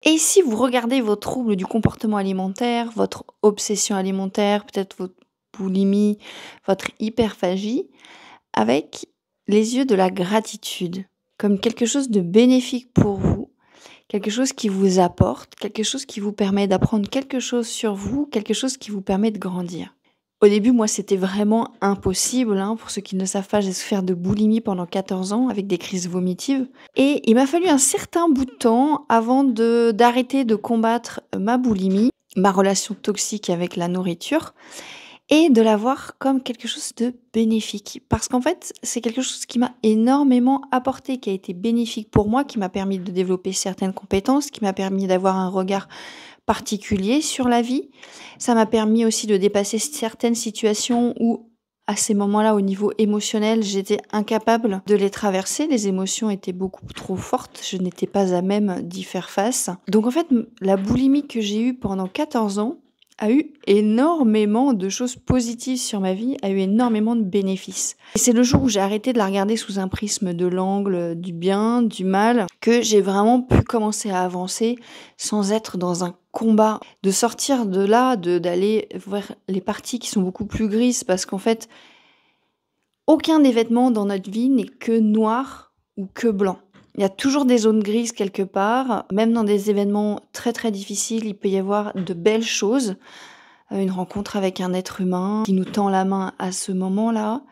Et si vous regardez vos troubles du comportement alimentaire, votre obsession alimentaire, peut-être votre boulimie, votre hyperphagie, avec les yeux de la gratitude, comme quelque chose de bénéfique pour vous, quelque chose qui vous apporte, quelque chose qui vous permet d'apprendre quelque chose sur vous, quelque chose qui vous permet de grandir. Au début, moi, c'était vraiment impossible, hein. Pour ceux qui ne le savent pas, j'ai souffert de boulimie pendant 14 ans avec des crises vomitives et il m'a fallu un certain bout de temps avant d'arrêter de combattre ma boulimie, ma relation toxique avec la nourriture et de la voir comme quelque chose de bénéfique. Parce qu'en fait, c'est quelque chose qui m'a énormément apporté, qui a été bénéfique pour moi, qui m'a permis de développer certaines compétences, qui m'a permis d'avoir un regard particulier sur la vie. Ça m'a permis aussi de dépasser certaines situations où, à ces moments-là, au niveau émotionnel, j'étais incapable de les traverser. Les émotions étaient beaucoup trop fortes. Je n'étais pas à même d'y faire face. Donc en fait, la boulimie que j'ai eue pendant 14 ans a eu énormément de choses positives sur ma vie, a eu énormément de bénéfices. Et c'est le jour où j'ai arrêté de la regarder sous un prisme de l'angle du bien, du mal, que j'ai vraiment pu commencer à avancer sans être dans un combat, de sortir de là, d'aller vers les parties qui sont beaucoup plus grises parce qu'en fait, aucun événement dans notre vie n'est que noir ou que blanc. Il y a toujours des zones grises quelque part, même dans des événements très très difficiles, il peut y avoir de belles choses. Une rencontre avec un être humain qui nous tend la main à ce moment-là,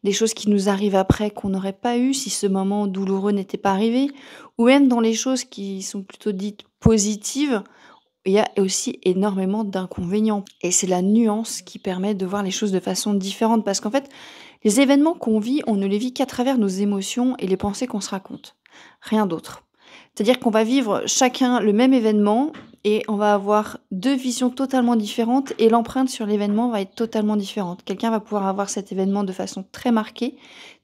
des choses qui nous arrivent après qu'on n'aurait pas eu si ce moment douloureux n'était pas arrivé, ou même dans les choses qui sont plutôt dites positives, il y a aussi énormément d'inconvénients. Et c'est la nuance qui permet de voir les choses de façon différente. Parce qu'en fait, les événements qu'on vit, on ne les vit qu'à travers nos émotions et les pensées qu'on se raconte. Rien d'autre. C'est-à-dire qu'on va vivre chacun le même événement et on va avoir 2 visions totalement différentes et l'empreinte sur l'événement va être totalement différente. Quelqu'un va pouvoir avoir cet événement de façon très marquée,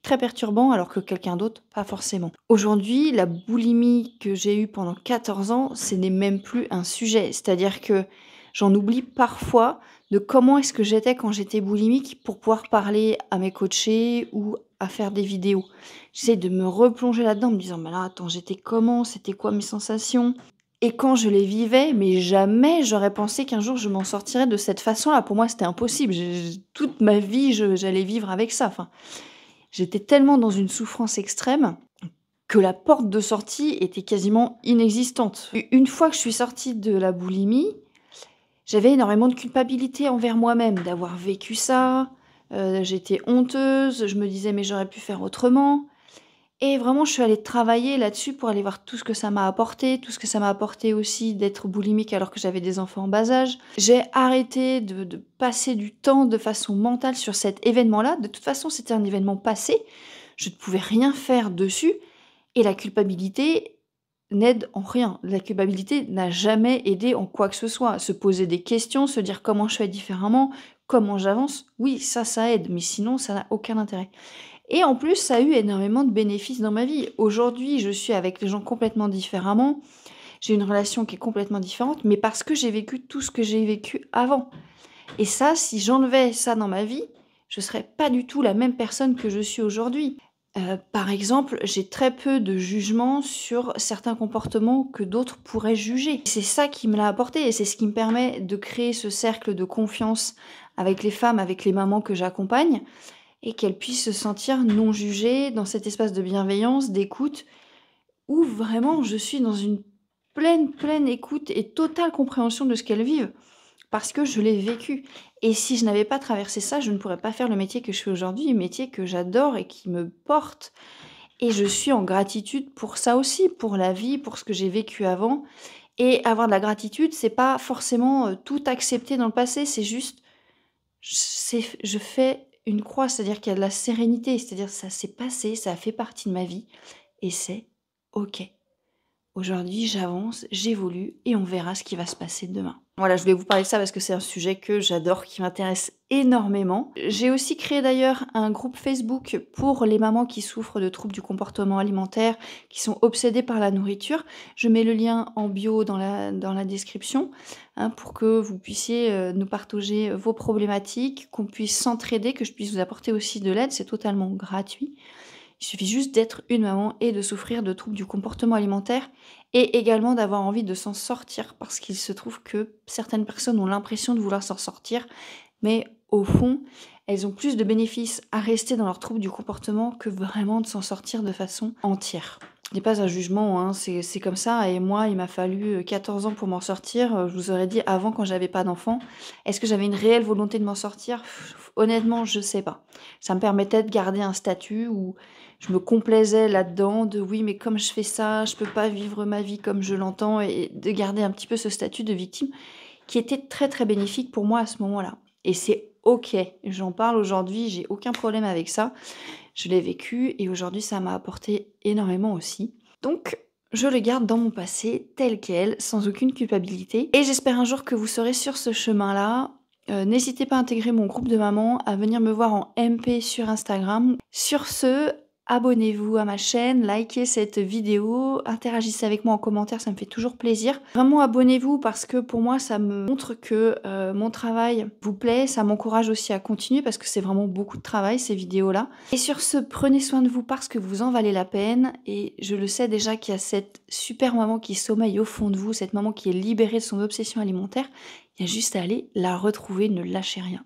très perturbant, alors que quelqu'un d'autre, pas forcément. Aujourd'hui, la boulimie que j'ai eue pendant 14 ans, ce n'est même plus un sujet. C'est-à-dire que j'en oublie parfois de comment est-ce que j'étais quand j'étais boulimique pour pouvoir parler à mes coachés ou à faire des vidéos. J'essaie de me replonger là-dedans en me disant: «Mais là, attends, j'étais comment? C'était quoi mes sensations?» Et quand je les vivais, mais jamais j'aurais pensé qu'un jour je m'en sortirais de cette façon-là. Pour moi, c'était impossible. Toute ma vie, j'allais vivre avec ça. Enfin, j'étais tellement dans une souffrance extrême que la porte de sortie était quasiment inexistante. Une fois que je suis sortie de la boulimie, j'avais énormément de culpabilité envers moi-même d'avoir vécu ça. J'étais honteuse, je me disais: «Mais j'aurais pu faire autrement». Et vraiment, je suis allée travailler là-dessus pour aller voir tout ce que ça m'a apporté, tout ce que ça m'a apporté aussi d'être boulimique alors que j'avais des enfants en bas âge. J'ai arrêté de passer du temps de façon mentale sur cet événement-là. De toute façon, c'était un événement passé. Je ne pouvais rien faire dessus et la culpabilité n'aide en rien. La culpabilité n'a jamais aidé en quoi que ce soit. Se poser des questions, se dire: «Comment je fais différemment? Comment j'avance?» Oui, ça aide, mais sinon ça n'a aucun intérêt. Et en plus, ça a eu énormément de bénéfices dans ma vie. Aujourd'hui, je suis avec les gens complètement différemment. J'ai une relation qui est complètement différente, mais parce que j'ai vécu tout ce que j'ai vécu avant. Et ça, si j'enlevais ça dans ma vie, je serais pas du tout la même personne que je suis aujourd'hui. Par exemple, j'ai très peu de jugement sur certains comportements que d'autres pourraient juger. C'est ça qui me l'a apporté et c'est ce qui me permet de créer ce cercle de confiance avec les femmes, avec les mamans que j'accompagne et qu'elles puissent se sentir non jugées dans cet espace de bienveillance, d'écoute, où vraiment je suis dans une pleine écoute et totale compréhension de ce qu'elles vivent, parce que je l'ai vécu. Et si je n'avais pas traversé ça, je ne pourrais pas faire le métier que je fais aujourd'hui, un métier que j'adore et qui me porte. Et je suis en gratitude pour ça aussi, pour la vie, pour ce que j'ai vécu avant. Et avoir de la gratitude, c'est pas forcément tout accepter dans le passé, c'est juste je fais une croix, c'est-à-dire qu'il y a de la sérénité, c'est-à-dire ça s'est passé, ça a fait partie de ma vie et c'est OK. Aujourd'hui, j'avance, j'évolue et on verra ce qui va se passer demain. Voilà, je voulais vous parler de ça parce que c'est un sujet que j'adore, qui m'intéresse énormément. J'ai aussi créé d'ailleurs un groupe Facebook pour les mamans qui souffrent de troubles du comportement alimentaire, qui sont obsédées par la nourriture. Je mets le lien en bio dans la description, hein, pour que vous puissiez nous partager vos problématiques, qu'on puisse s'entraider, que je puisse vous apporter aussi de l'aide. C'est totalement gratuit. Il suffit juste d'être une maman et de souffrir de troubles du comportement alimentaire et également d'avoir envie de s'en sortir parce qu'il se trouve que certaines personnes ont l'impression de vouloir s'en sortir, mais au fond, elles ont plus de bénéfices à rester dans leur trouble du comportement que vraiment de s'en sortir de façon entière. Ce n'est pas un jugement, hein, c'est comme ça et moi, il m'a fallu, 14 ans pour m'en sortir, je vous aurais dit avant quand j'avais pas d'enfant. Est-ce que j'avais une réelle volonté de m'en sortir? Honnêtement, je sais pas. Ça me permettait de garder un statut où je me complaisais là-dedans de: «Oui, mais comme je fais ça, je peux pas vivre ma vie comme je l'entends» et de garder un petit peu ce statut de victime qui était très, très bénéfique pour moi à ce moment-là et c'est OK. J'en parle aujourd'hui, j'ai aucun problème avec ça. Je l'ai vécu et aujourd'hui, ça m'a apporté énormément aussi. Donc, je le garde dans mon passé tel quel, sans aucune culpabilité. Et j'espère un jour que vous serez sur ce chemin-là. N'hésitez pas à intégrer mon groupe de mamans, à venir me voir en MP sur Instagram. Sur ce, abonnez-vous à ma chaîne, likez cette vidéo, interagissez avec moi en commentaire, ça me fait toujours plaisir. Vraiment abonnez-vous parce que pour moi ça me montre que mon travail vous plaît, ça m'encourage aussi à continuer parce que c'est vraiment beaucoup de travail ces vidéos-là. Et sur ce, prenez soin de vous parce que vous en valez la peine et je le sais déjà qu'il y a cette super maman qui sommeille au fond de vous, cette maman qui est libérée de son obsession alimentaire. Il y a juste à aller la retrouver, ne lâchez rien.